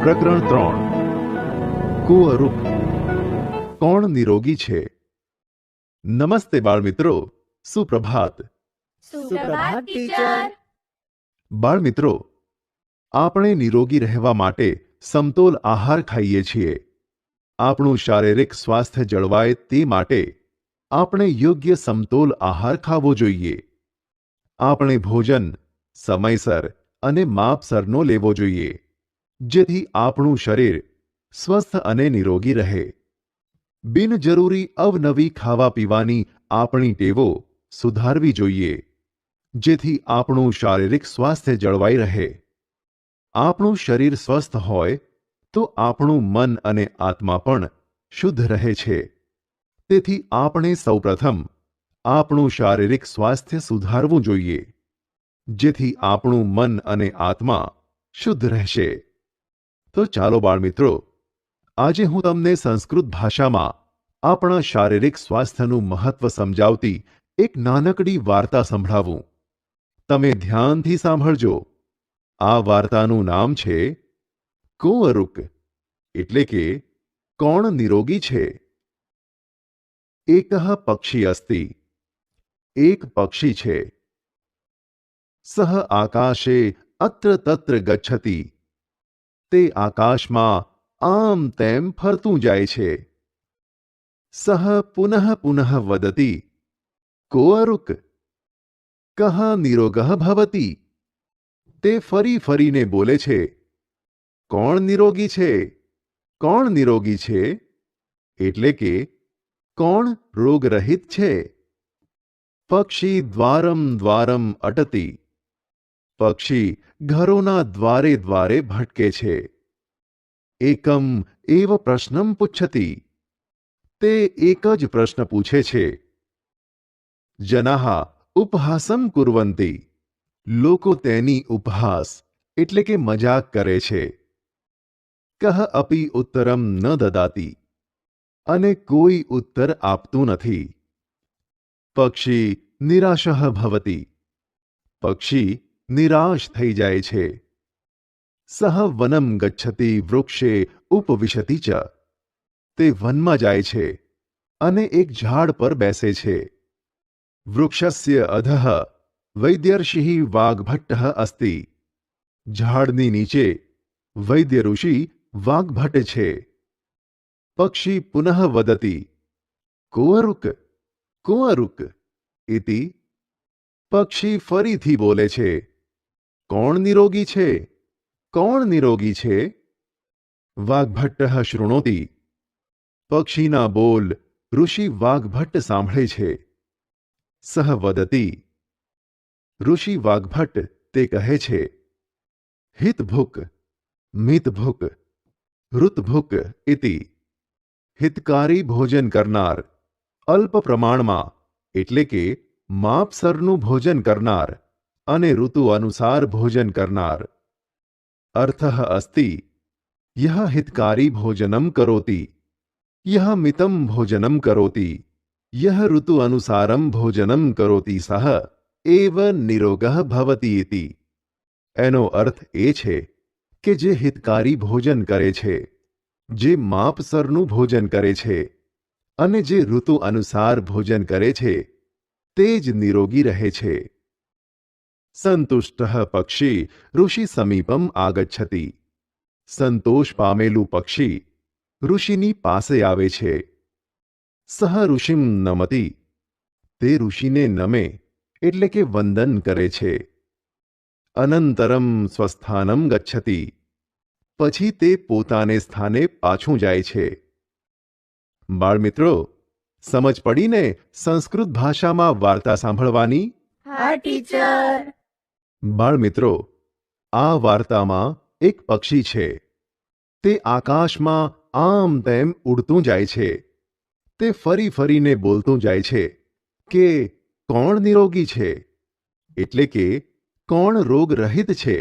પ્રકરણ 3 કુંવરુક કોણ નિરોગી છે? નમસ્તે બાળમિત્રો, સુપ્રભાત. સુપ્રભાત ટીચર. બાળમિત્રો, આપણે નિરોગી રહેવા માટે સમતોલ આહાર ખાઈએ છીએ. આપણું શારીરિક સ્વાસ્થ્ય જળવાય તે માટે આપણે યોગ્ય સમતોલ આહાર ખાવો જોઈએ. આપણે ભોજન સમયસર અને માપસરનો લેવો જોઈએ, જેથી આપણું શરીર સ્વસ્થ અને નિરોગી રહે. બિનજરૂરી અવનવી ખાવા પીવાની આપણી ટેવો સુધારવી જોઈએ, જેથી આપણું શારીરિક સ્વાસ્થ્ય જળવાઈ રહે. આપણું શરીર સ્વસ્થ હોય તો આપણું મન અને આત્મા પણ શુદ્ધ રહે છે. તેથી આપણે સૌપ્રથમ આપણું શારીરિક સ્વાસ્થ્ય સુધારવું જોઈએ, જેથી આપણું મન અને આત્મા શુદ્ધ રહેશે. તો ચાલો બાળમિત્રો, આજે હું તમને સંસ્કૃત ભાષામાં આપણા શારીરિક સ્વાસ્થ્યનું મહત્વ સમજાવતી એક નાનકડી વાર્તા સંભળાવું. તમે ધ્યાનથી સાંભળજો. આ વાર્તાનું નામ છે કુંવરુક, એટલે કે કોણ નિરોગી છે. એકઃ પક્ષી અસ્તિ, એક પક્ષી છે. સહ આકાશે અત્ર તત્ર ગચ્છતિ, તે આકાશમાં આમ તેમ ફરતું જાય છે. સહ પુનઃ પુનઃ વદતિ, કુંવરુક કઃ નિરોગઃ ભવતિ, તે ફરી ફરીને બોલે છે, કોણ નિરોગી છે? કોણ નિરોગી છે? એટલે કે કોણ રોગરહિત છે? પક્ષી દ્વારમ દ્વારમ અટતિ, પક્ષી ઘરોના દ્વારે દ્વારે ભટકે છે. એકમ એવ પ્રશ્નમ પુચ્છતિ, તે એક જ પ્રશ્ન પૂછે છે. જનાઃ ઉપહાસમ કુર્વન્તિ, લોકો તેની ઉપહાસ એટલે કે મજાક કરે છે. કઃ અપી ઉત્તરમ ન દદાતિ, અને કોઈ ઉત્તર આપતું નથી. પક્ષી નિરાશઃ ભવતિ, પક્ષી નિરાશ થઈ જાય છે. સહ વનમ ગચ્છતિ વૃક્ષે ઉપવિશતિ ચ, તે વનમાં જાય છે અને એક ઝાડ પર બેસે છે. વૃક્ષસ્ય અધઃ વૈદ્યર્ષિ વાગ્ભટ્ટઃ અસ્તિ, ઝાડની નીચે વૈદ્ય ઋષિ વાગ્ભટ્ટ છે. પક્ષી પુનઃ વદતિ, કુંવરુક કુંવરુક ઇતિ, પક્ષી ફરીથી બોલે છે, કોણ નિરોગી છે? કોણ નિરોગી છે? વાગ્ભટ્ટઃ શૃણોતિ, પક્ષીના બોલ ઋષિ વાગ્ભટ્ટ સાંભળે છે. સહ વદતિ, ઋષિ વાગ્ભટ્ટ તે કહે છે, હિતભુક મિતભુક ઋતભુક ઇતિ, હિતકારી ભોજન કરનાર, અલ્પ પ્રમાણમાં એટલે કે માપસરનું ભોજન કરનાર અને ઋતુ અનુસાર ભોજન કરનાર. અર્થઃ અસ્તિ યહ હિતકારી ભોજનમ કરોતિ, યહ મિતમ ભોજનમ કરોતિ, યહ ઋતુ અનુસારમ ભોજનમ કરોતિ સહ એવ નિરોગઃ ભવતિ ઇતિ. એનો અર્થ એ છે કે જે હિતકારી ભોજન કરે છે, જે માપસરનું ભોજન કરે છે અને જે ઋતુ અનુસાર ભોજન કરે છે, તે જ નિરોગી રહે છે. સંતુષ્ટઃ પક્ષી ઋષિ સમીપમ આગચ્છતિ, સંતોષ પામેલું પક્ષી ઋષિની પાસે આવે છે. સહ ઋષિમ નમતિ, તે ઋષિને નમે એટલે કે વંદન કરે છે. અનંતરમ સ્વસ્થાનમ ગચ્છતિ, પછી તે પોતાને સ્થાને પાછું જાય છે. બાળમિત્રો, સમજ પડીને સંસ્કૃત ભાષામાં વાર્તા સાંભળવાની? હા ટીચર. બાળમિત્રો, આ વાર્તામાં એક પક્ષી છે. તે આકાશમાં આમ તેમ ઉડતું જાય છે. તે ફરી ફરીને બોલતું જાય છે કે કોણ નિરોગી છે? એટલે કે કોણ રોગરહિત છે?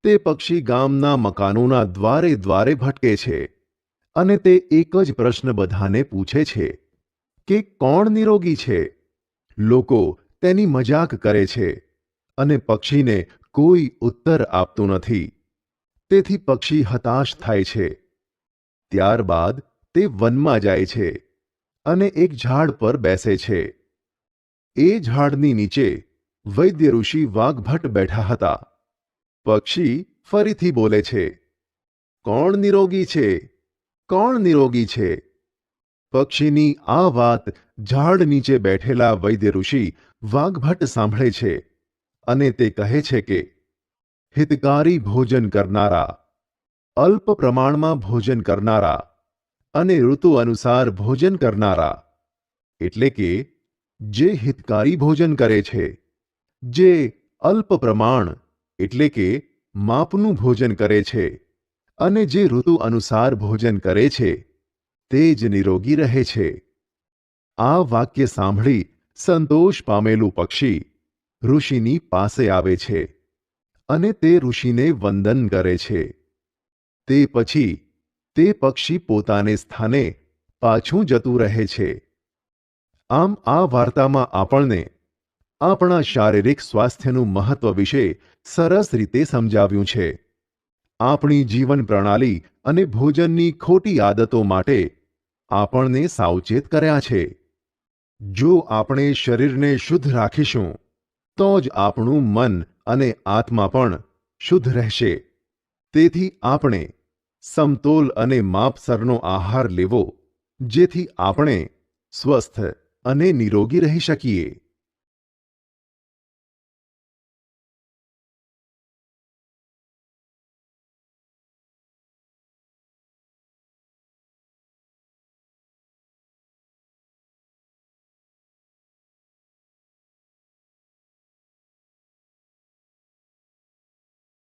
તે પક્ષી ગામના મકાનોના દ્વારે દ્વારે ભટકે છે અને તે એક જ પ્રશ્ન બધાને પૂછે છે કે કોણ નિરોગી છે? લોકો તેની મજાક કરે છે અને પક્ષીને કોઈ ઉત્તર આપતું નથી. તેથી પક્ષી હતાશ થાય છે. ત્યારબાદ તે વનમાં જાય છે અને એક ઝાડ પર બેસે છે. એ ઝાડની નીચે વૈદ્ય ઋષિ વાઘભટ્ટ બેઠા હતા. પક્ષી ફરીથી બોલે છે, કોણ નિરોગી છે? કોણ નિરોગી છે? પક્ષીની આ વાત ઝાડ નીચે બેઠેલા વૈદ્ય ઋષિ વાઘભટ્ટ સાંભળે છે અને તે કહે છે કે હિતકારી ભોજન કરનારા, અલ્પ પ્રમાણમાં ભોજન કરનારા અને ઋતુ અનુસાર ભોજન કરનારા, એટલે કે જે હિતકારી ભોજન કરે છે, જે અલ્પ પ્રમાણ એટલે કે માપનું ભોજન કરે છે અને જે ઋતુ અનુસાર ભોજન કરે છે તે જ નિરોગી રહે છે. આ વાક્ય સાંભળી સંતોષ પામેલું પક્ષી ઋષિની પાસે આવે છે અને તે ઋષિને વંદન કરે છે. તે પછી તે પક્ષી પોતાને સ્થાને પાછું જતું રહે છે. આમ આ વાર્તામાં આપણને આપણા શારીરિક સ્વાસ્થ્યનું મહત્વ વિશે સરસ રીતે સમજાવ્યું છે. આપણી જીવન પ્રણાલી અને ભોજનની ખોટી આદતો માટે આપણને સાવચેત કર્યા છે. જો આપણે શરીરને શુદ્ધ રાખીશું તો જ આપણું મન અને આત્મા પણ શુદ્ધ રહેશે. તેથી આપણે સમતોલ અને માપસરનો આહાર લેવો, જેથી આપણે સ્વસ્થ અને નિરોગી રહી શકીએ.